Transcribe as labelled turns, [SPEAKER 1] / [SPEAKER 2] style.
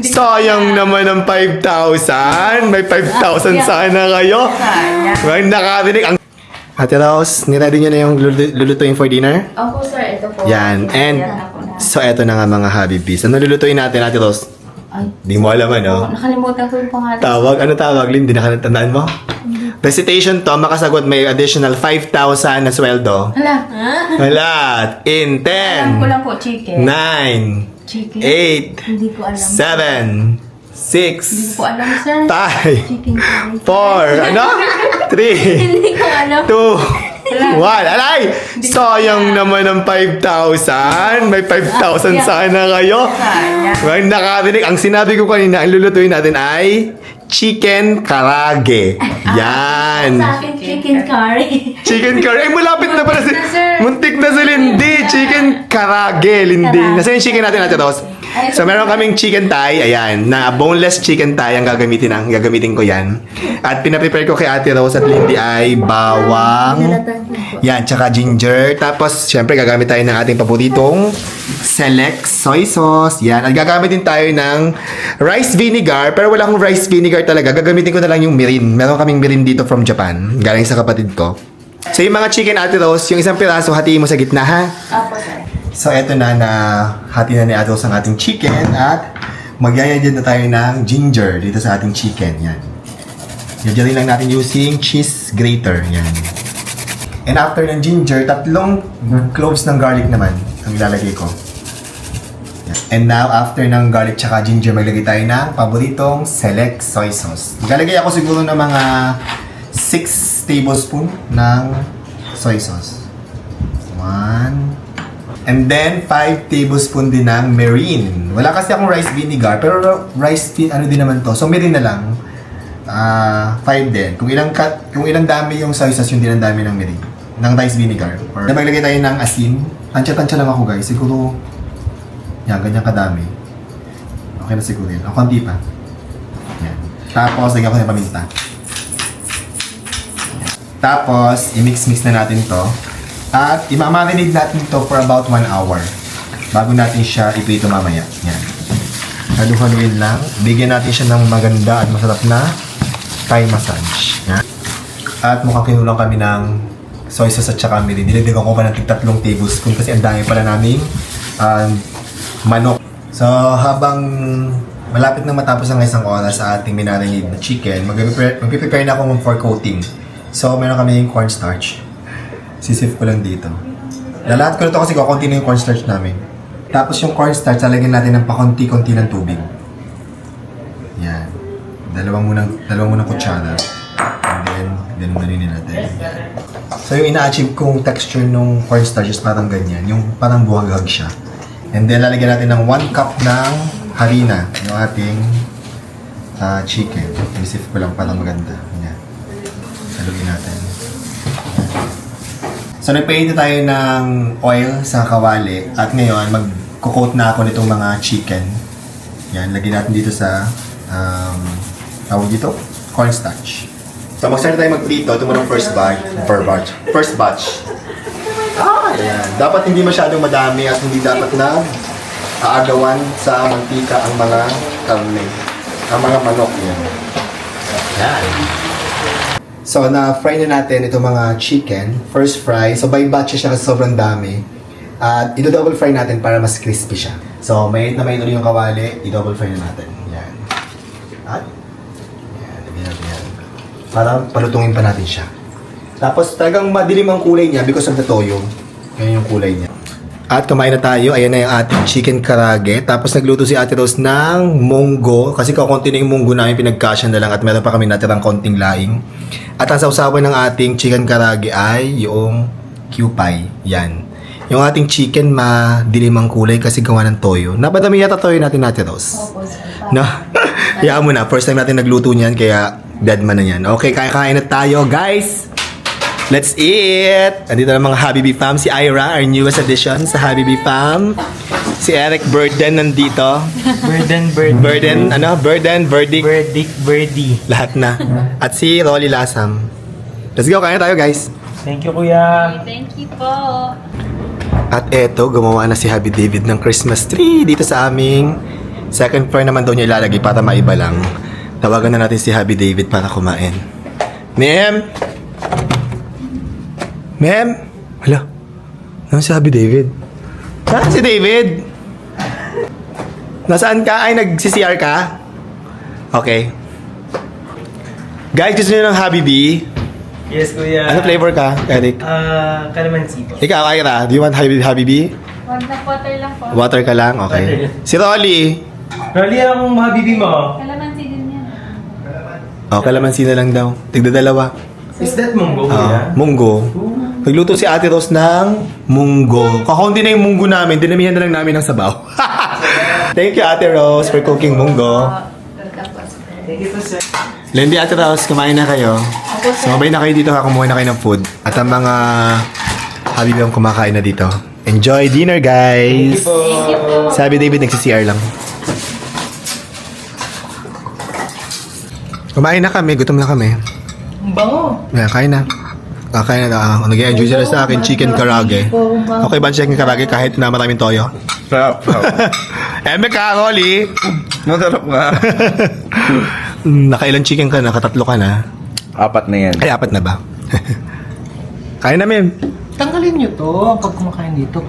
[SPEAKER 1] Sayang naman ang 5,000. May 5,000 sana kayo. May nakarinig ang... Ate Rose, niready niyo na yung lulutuin for dinner?
[SPEAKER 2] Opo, sir. Ito po.
[SPEAKER 1] Yan. And, so eto na nga mga Habibis. Ano lulutuin natin, Ate Rose?
[SPEAKER 2] Ay,
[SPEAKER 1] Di mo alam ano?
[SPEAKER 2] nakalimutan ko yung pangalan.
[SPEAKER 1] Tawag? Ano tawag, Lynn? Di nakatandaan mo? Recitation to, makasagot may additional 5,000 na sweldo.
[SPEAKER 2] Hala.
[SPEAKER 1] Wala. In
[SPEAKER 2] Alam ko
[SPEAKER 1] 10,
[SPEAKER 2] lang po, chicken.
[SPEAKER 1] 9,
[SPEAKER 2] Chicken?
[SPEAKER 1] 8,
[SPEAKER 2] Hindi ko alam.
[SPEAKER 1] 7,
[SPEAKER 2] Hindi
[SPEAKER 1] 6,
[SPEAKER 2] ko alam, sir.
[SPEAKER 1] 5,
[SPEAKER 2] Chicken curry.
[SPEAKER 1] 4, ano? 3,
[SPEAKER 2] Hindi ko alam.
[SPEAKER 1] 2, 1. Alay! Sayang naman ang 5,000. May 5,000 sana kayo. May nakarinig. Ang sinabi ko kanina, ang lulutuin natin ay chicken karage. Yan.
[SPEAKER 2] Sa akin, chicken curry.
[SPEAKER 1] Chicken curry. Ay, malapit na pala si...
[SPEAKER 2] sir.
[SPEAKER 1] Muntik na si Lindy. Chicken karage, Lindy.
[SPEAKER 2] Karage.
[SPEAKER 1] Nasaan yung chicken natin, Ate Ros? So, meron kaming chicken thigh. Ayan. Na boneless chicken thigh ang gagamitin ko yan. At pinaprepare ko kay Ate Rose at Lindy ay bawang. Yan, tsaka ginger. Tapos, syempre, gagamit tayo ng ating paboritong select soy sauce. Yan. At gagamit din tayo ng rice vinegar. Pero wala akong rice vinegar talaga. Gagamitin ko na lang yung mirin. Meron kaming mirin dito from Japan. Galing sa kapatid ko. So, yung mga chicken, Ate Rose, yung isang piraso, hatiin mo sa gitna, ha?
[SPEAKER 2] Opo, sir.
[SPEAKER 1] So, eto na hati na ni Ate Rose ang ating chicken. At magyayadyan na tayo ng ginger dito sa ating chicken. Yan. Yadyarin lang natin using cheese grater. Yan. And after ng ginger, 3 cloves ng garlic naman ang ilalagay ko. Yan. And now, after ng garlic tsaka ginger, maglagay tayo ng paboritong select soy sauce. Maglalagay ako siguro ng mga 6 tablespoon ng soy sauce. 1. And then, 5 tablespoon din ng mirin. Wala kasi akong rice vinegar, pero ano din naman to. So, mirin na lang. 5 din. Kung ilang dami yung soy sauce, yung din ang dami ng mirin. Ng rice vinegar. Or maglagay tayo ng asin. Tansya-tansya lang ako, guys. Siguro, yan, ganyan kadami. Okay na siguro yun. O, konti pa. Yan. Tapos, lagyan ko ng paminta. Yan. Tapos, i-mix-mix na natin to. At imamarinate natin ito for about 1 hour bago natin siya iprito mamaya. Yan. Halu-haluin lang. Bigyan natin siya ng maganda at masarap na Thai massage. Yan. At mukhang kinulang kami ng soy sauce at saka mirin. Dinagdagan ko pa ng 3 tablespoon kasi ang dami pala naming manok. So habang malapit na matapos ang isang oras sa ating minarinate na chicken, magpiprepare na ako for coating. So meron kami yung cornstarch. Sisip ko lang dito. Lahat ko na ito kasi kukunti na yung cornstarch namin. Tapos yung cornstarch, lalagyan natin ng pakunti-kunti ng tubig. Yan. Dalawang munang kutsara. And then, ganun na rin natin. Yan. So yung ina-achieve kong texture ng cornstarch is parang ganyan. Yung parang buhagag siya. And then, lalagyan natin ng 1 cup ng harina. Yung ating chicken. Sisip ko lang parang maganda. Yan. Haluin natin. So, nagpainit tayo ng oil sa kawali. At ngayon, mag-coat na ako nitong mga chicken. Yan, lagyan natin dito sa, tawag dito, cornstarch. So, mag-start tayo magprito. Ito muna first batch. Ayan. Dapat hindi masyadong madami at hindi dapat na aagawan sa mantika ang mga karne. Ang mga manok. Yan. Yan. So, na-fry na natin itong mga chicken. First fry. So, by batch siya kasi sobrang dami. At i-double fry natin para mas crispy siya. So, mainit na mainit yung kawali. I-double fry na natin. Yan. At, yan. Para palutungin pa natin siya. Tapos, talagang madilim ang kulay niya because of the toyo. Yan yung kulay niya. At kumain na tayo. Ayan na yung ating chicken karage. Tapos nagluto si Ate Rose ng munggo. Kasi kakunti na yung munggo namin pinagkasya na lang. At meron pa kami natirang konting laing. At ang sausawan ng ating chicken karage ay yung Kewpie. Yan. Yung ating chicken madilim ang kulay kasi gawa ng toyo. Napadami yata toyo natin, Ate Rose.
[SPEAKER 2] Opo, sir.
[SPEAKER 1] No? Hayaan mo na. First time natin nagluto niyan. Kaya dead man na yan. Okay, kain na tayo, guys. Let's eat! Andito na mga Habibi fam. Si Ira, our newest addition sa Habibi fam. Si Eric Burden nandito.
[SPEAKER 3] Burden. Birdie.
[SPEAKER 1] Lahat na. At si Rolly Lasam. Let's go, kaya tayo, guys.
[SPEAKER 3] Thank you, kuya.
[SPEAKER 2] Thank you po.
[SPEAKER 1] At eto, gumawa na si Habi David ng Christmas tree dito sa aming Second floor naman daw niya ilalagay para maiba lang. Tawagan na natin si Happy David para kumain. Ma'am? Ma'am? Hala. Ano si Happy David? Saan si David? Nasaan ka? Ay, nag-CCR ka? Okay. Guys, gusto niyo ng Habibi?
[SPEAKER 3] Yes, kuya.
[SPEAKER 1] Ano flavor ka, Eric?
[SPEAKER 3] Calamansi po.
[SPEAKER 1] Ikaw, Ira, do you want Habibi?
[SPEAKER 2] Wag na water lang po.
[SPEAKER 1] Water ka lang? Okay. Si Rolly?
[SPEAKER 3] Rolly, anong mahabibi mo?
[SPEAKER 2] Kalamansi din yan.
[SPEAKER 1] Oh, kalamansi na lang daw. Tigda dalawa.
[SPEAKER 3] Is that munggo, kuya?
[SPEAKER 1] Munggo. Nagluto si Ate Rose ng munggo. Kakaunti na yung munggo namin. Dinamihan na lang namin ng sabaw. Thank you, Ate Rose, for cooking munggo.
[SPEAKER 3] Thank you po, sir.
[SPEAKER 1] Lendi, Ate Rose, kumain na kayo. Sumabay na kayo dito ha, kumuha na kayo ng food. At ang mga habib yung kumakain na dito. Enjoy dinner, guys!
[SPEAKER 3] Thank you po.
[SPEAKER 1] Sabi David, nagsi-CR lang. Kumain na kami, gutom na kami.
[SPEAKER 3] Ang bango.
[SPEAKER 1] Yeah, kain na. Kakain na. Nag-enjoy sila sa akin, chicken karage. Okay ba ang chicken karage kahit na maraming toyo?
[SPEAKER 4] Sarap.
[SPEAKER 1] Eme ka, Rolly!
[SPEAKER 4] Masarap nga.
[SPEAKER 1] Nakailan chicken ka na? Katatlo ka na?
[SPEAKER 4] 4 na yan.
[SPEAKER 1] Ay, 4 na ba? Kain na, ma'am.
[SPEAKER 3] Tanggalin nyo to pag kumakain dito.